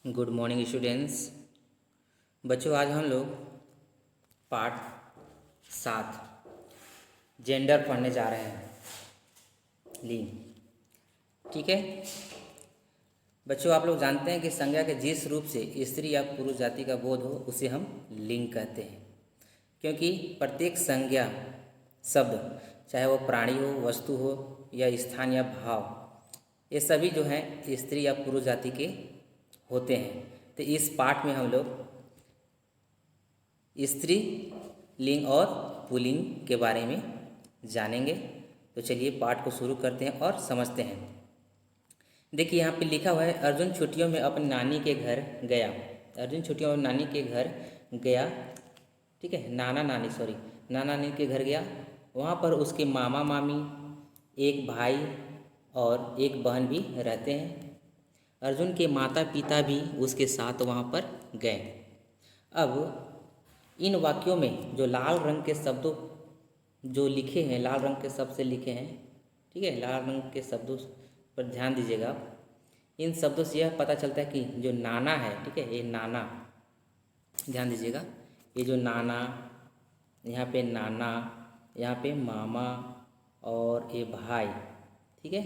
Good morning students. बच्चों, आज हम लोग पाठ 7 जेंडर पढ़ने जा रहे हैं। लिंग। ठीक है बच्चों, आप लोग जानते हैं कि संज्ञा के जिस रूप से स्त्री या पुरुष जाति का बोध हो उसे हम लिंग कहते हैं, क्योंकि प्रत्येक संज्ञा शब्द, चाहे वो प्राणी हो, वस्तु हो या स्थान या भाव, ये सभी जो हैं स्त्री या पुरुष जाति के होते हैं। तो इस पाठ में हम लोग स्त्री लिंग और पुल्लिंग के बारे में जानेंगे। तो चलिए पाठ को शुरू करते हैं और समझते हैं। देखिए यहाँ पे लिखा हुआ है, अर्जुन छुट्टियों में अपनी नानी के घर गया। अर्जुन छुट्टियों में नानी के घर गया। ठीक है, नाना नानी के घर गया। वहाँ पर उसके मामा मामी, एक भाई और एक बहन भी रहते हैं। अर्जुन के माता पिता भी उसके साथ वहाँ पर गए। अब इन वाक्यों में जो लाल रंग के शब्दों जो लिखे हैं, लाल रंग के शब्द से लिखे हैं, ठीक है, लाल रंग के शब्दों पर ध्यान दीजिएगा। इन शब्दों से यह पता चलता है कि जो नाना है, ठीक है, ये नाना, ध्यान दीजिएगा, ये जो नाना, यहाँ पे नाना, यहाँ पे मामा और ये भाई, ठीक है,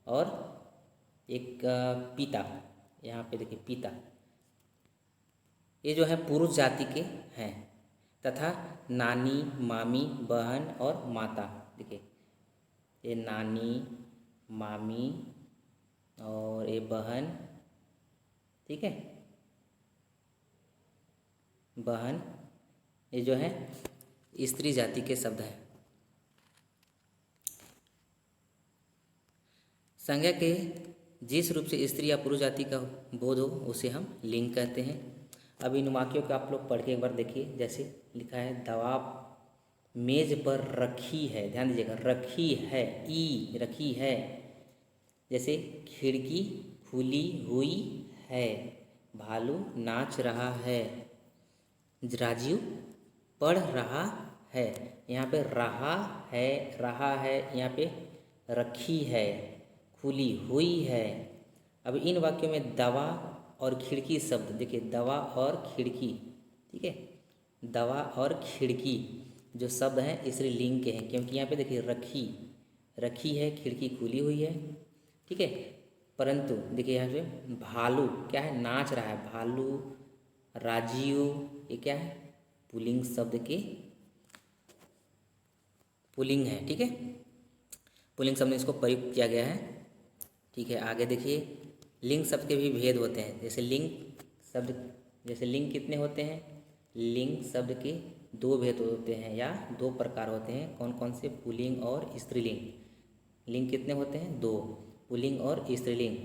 और एक पिता, यहाँ पे देखिए पिता, ये जो है पुरुष जाति के हैं। तथा नानी, मामी, बहन और माता, देखिए ये नानी, मामी और ये बहन, ठीक है, बहन, ये जो है स्त्री जाति के शब्द हैं। संज्ञा के जिस रूप से स्त्री या पुरुष जाति का बोध हो उसे हम लिंग कहते हैं। अब इन वाक्यों को आप लोग पढ़ के एक बार देखिए। जैसे लिखा है, दवा मेज पर रखी है, ध्यान दीजिएगा, रखी है, ई रखी है। जैसे खिड़की खुली हुई है, भालू नाच रहा है, राजीव पढ़ रहा है। यहाँ पे रहा है, यहाँ पे रखी है, खुली हुई है। अब इन वाक्यों में दवा और खिड़की शब्द, देखिए दवा और खिड़की, ठीक है, दवा और खिड़की जो शब्द हैं स्त्रीलिंग के हैं, क्योंकि यहाँ पे देखिए रखी है, खिड़की खुली हुई है, ठीक है। परंतु देखिए यहाँ पे भालू क्या है, नाच रहा है, भालू, राजीव, ये क्या है, पुल्लिंग शब्द के पुल्लिंग है, ठीक है, पुल्लिंग शब्द में इसको प्रयुक्त किया गया है। ठीक है, आगे देखिए, लिंग शब्द के भी भेद होते हैं। जैसे लिंग कितने होते हैं, लिंग शब्द के 2 भेद होते हैं या 2 प्रकार होते हैं। कौन कौन से, पुल्लिंग और स्त्रीलिंग। लिंग कितने होते हैं, 2, पुल्लिंग और स्त्रीलिंग।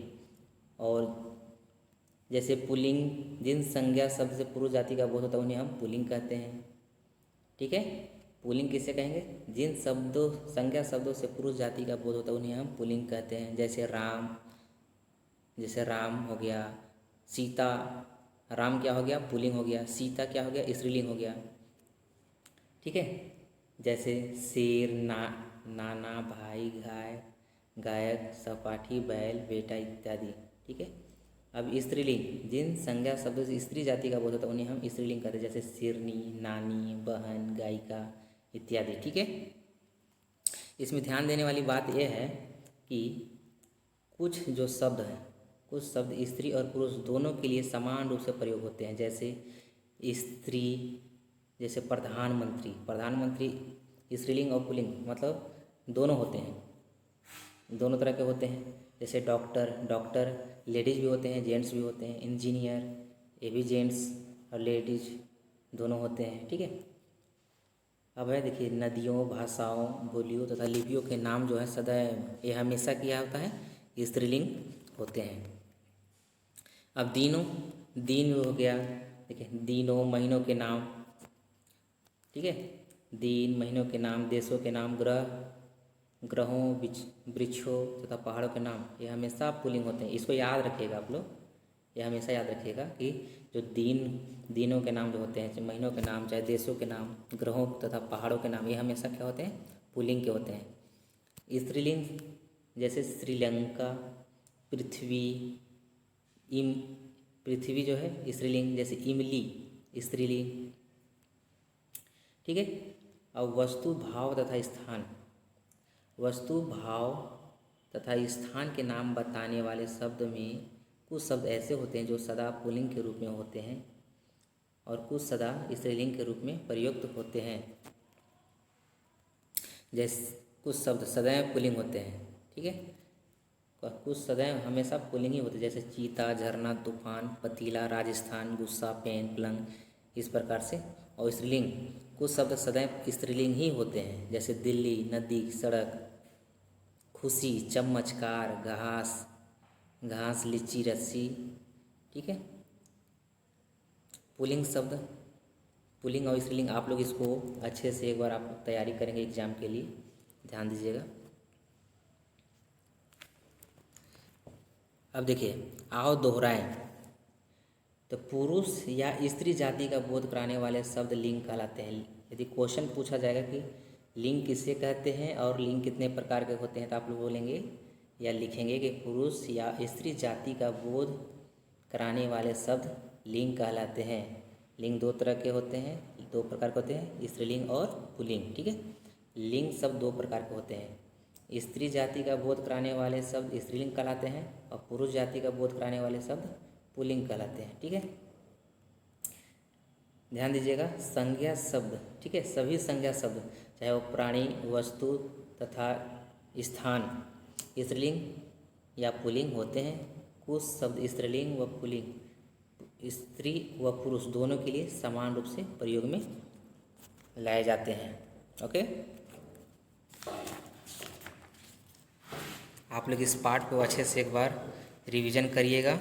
और जैसे पुल्लिंग, जिन संज्ञा शब्द से पुरुष जाति का बोध होता है उन्हें हम पुल्लिंग कहते हैं, ठीक है। पुल्लिंग किसे कहेंगे, जिन संज्ञा शब्दों से पुरुष जाति का बोध होता है उन्हें हम पुल्लिंग कहते हैं। जैसे राम हो गया, सीता, राम क्या हो गया, पुल्लिंग हो गया, सीता क्या हो गया, स्त्रीलिंग हो गया, ठीक है। जैसे शेर, नाना, भाई, गायक, सपाठी, बैल, बेटा इत्यादि, ठीक है। अब स्त्रीलिंग, जिन संज्ञा शब्दों से स्त्री जाति का बोध होता है उन्हें हम स्त्रीलिंग कहते हैं। जैसे शेरनी, नानी, बहन, गायिका इत्यादि, ठीक है। इसमें ध्यान देने वाली बात यह है कि कुछ जो शब्द हैं, कुछ शब्द स्त्री और पुरुष दोनों के लिए समान रूप से प्रयोग होते हैं। जैसे स्त्री, जैसे प्रधानमंत्री स्त्रीलिंग और पुल्लिंग, मतलब दोनों होते हैं, दोनों तरह के होते हैं। जैसे डॉक्टर लेडीज़ भी होते हैं, जेंट्स भी होते हैं। इंजीनियर, ये भी जेंट्स और लेडीज दोनों होते हैं, ठीक है। अब है देखिए, नदियों, भाषाओं, बोलियों तथा लिपियों के नाम जो है सदैव, ये हमेशा क्या होता है, स्त्रीलिंग होते हैं। अब दिन हो गया, देखिए दिनों, महीनों के नाम, ठीक है, दिन, महीनों के नाम, देशों के नाम, ग्रहों, वृक्षों तथा पहाड़ों के नाम, ये हमेशा पुल्लिंग होते हैं। इसको याद रखिएगा आप लोग, ये हमेशा याद रखिएगा कि जो दिनों के नाम जो होते हैं, चाहे महीनों के नाम, चाहे देशों के नाम, ग्रहों तथा पहाड़ों के नाम, ये हमेशा क्या होते हैं, पुल्लिंग के होते हैं। स्त्रीलिंग जैसे श्रीलंका, पृथ्वी, पृथ्वी जो है स्त्रीलिंग, जैसे इमली स्त्रीलिंग। ठीक है। अब वस्तु, भाव तथा स्थान। वस्तु, भाव तथा स्थान के नाम बताने वाले शब्द में कुछ शब्द ऐसे होते हैं जो सदा पुल्लिंग के रूप में होते हैं और कुछ सदा स्त्रीलिंग के रूप में प्रयुक्त होते हैं। जैसे कुछ शब्द सदैव पुल्लिंग होते हैं, ठीक है, कुछ सदैव हमेशा पुल्लिंग ही होते हैं, जैसे चीता, झरना, तूफान, पतीला, राजस्थान, गुस्सा, पेन, पलंग, इस प्रकार से। और स्त्रीलिंग, कुछ शब्द सदैव स्त्रीलिंग ही होते हैं, जैसे दिल्ली, नदी, सड़क, खुशी, चम्मच, कार, घास, लीची, रस्सी। ठीक है। पुल्लिंग शब्द, पुल्लिंग और स्त्रीलिंग, आप लोग इसको अच्छे से एक बार आप तैयारी करेंगे एग्जाम के लिए, ध्यान दीजिएगा। अब देखिए, आओ दोहराएं। तो पुरुष या स्त्री जाति का बोध कराने वाले शब्द लिंग कहलाते हैं। यदि क्वेश्चन पूछा जाएगा कि लिंग किसे कहते हैं और लिंग कितने प्रकार के होते हैं, तो आप लोग बोलेंगे या लिखेंगे कि पुरुष या स्त्री जाति का बोध कराने वाले शब्द लिंग कहलाते हैं। लिंग दो तरह के होते हैं, दो प्रकार के होते हैं, स्त्रीलिंग और पुल्लिंग। ठीक है। लिंग शब्द दो प्रकार के होते हैं। स्त्री जाति का बोध कराने वाले शब्द स्त्रीलिंग कहलाते हैं और पुरुष जाति का बोध कराने वाले शब्द पुल्लिंग कहलाते हैं। ठीक है। ध्यान दीजिएगा, संज्ञा शब्द, ठीक है, सभी संज्ञा शब्द चाहे वो प्राणी, वस्तु तथा स्थान स्त्रीलिंग या पुल्लिंग होते हैं। कुछ शब्द स्त्रीलिंग व पुल्लिंग, स्त्री व पुरुष दोनों के लिए समान रूप से प्रयोग में लाए जाते हैं। ओके, आप लोग इस पाठ को अच्छे से एक बार रिवीजन करिएगा।